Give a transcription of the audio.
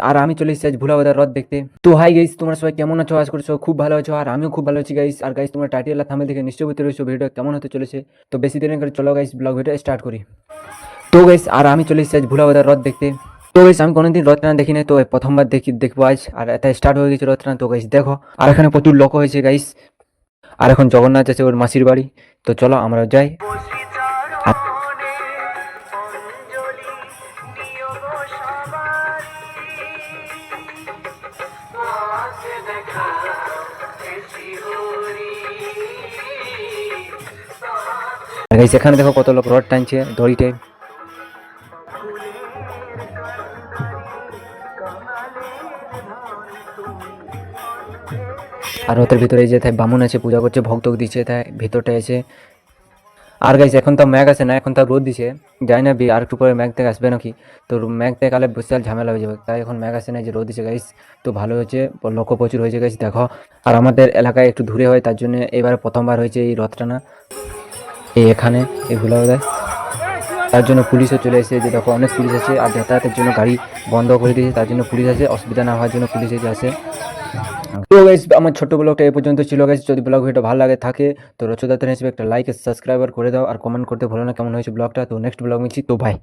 আর আমি চলে এসেছি আজ ভোলাবাজার হ্রদ দেখতে। তো হাই গাইস, তোমরা সবাই কেমন আছো? আশা করছো খুব ভালো আছো, আর আমিও খুব ভালো আছি গাইস। আর গাইস, তোমরা টাইটেল আর থাম্বনেল দেখে নিশ্চয়ই বুঝতে পেরেছো ভিডিওটা কেমন হতে চলেছে। তো বেশি দেরি না করে চলো গাইস ব্লগ ভিডিও স্টার্ট করি। তো গাইস, আর আমি চলে এসেছি আজ ভোলাবাজার হ্রদ দেখতে। তো গাইস, আমি কোনোদিন রথ টানা দেখি নাই, তো প্রথমবার দেখবো আজ। আর এটা স্টার্ট হয়ে গেছে রথ টানা। তো গাইস দেখো, আর এখানে প্রচুর লোক হয়েছে গাইস। আর এখন জগন্নাথ আছে ওর মাসির বাড়ি। তো চলো আমরা যাই। আর গাইস এখানে দেখো কত লোক রড টানছে দড়িতে। আর রথের ভিতরে যে তাই বামুন আছে পূজা করছে, ভক্ত দিচ্ছে তাই ভিতরটায় আছে। আর গাইস এখন তো ম্যাগ আসে না, এখন তো রোদ দিছে। জানি না আর একটু পরে ম্যাগ থেকে আসবে নাকি। তো ম্যাগ থেকে কালে বিশাল ঝামেলা হয়ে যাবে, তাই এখন ম্যাগ আসে না, যে রোদ দিছে গাইস। তো ভালো হয়েছে, লোক প্রচুর হয়েছে গাইস দেখো। আর আমাদের এলাকায় একটু দূরে হয়, তার জন্য এবারে প্রথমবার হয়েছে এই রথ টানা এখানে এগুলো দেয়। তার জন্য পুলিশও চলে এসেছে, যে দেখো অনেক পুলিশ আছে। আর যাতায়াতের জন্য গাড়ি বন্ধ করে দিয়েছে, তার জন্য পুলিশ আছে, অসুবিধা না হওয়ার জন্য পুলিশ আছে। তো গাইস, আমার ছোট্ট ব্লগটা এই পর্যন্ত ছিল গাইস। যদি ব্লগ ভিডিও ভালো লাগে থাকে তো রচদাতন হিসেবে একটা লাইক সাবস্ক্রাইবার করে দাও, আর কমেন্ট করতে ভুলো না কেমন হয়েছে ব্লগটা। তো নেক্সট ব্লগ মিলছি, তো ভাই।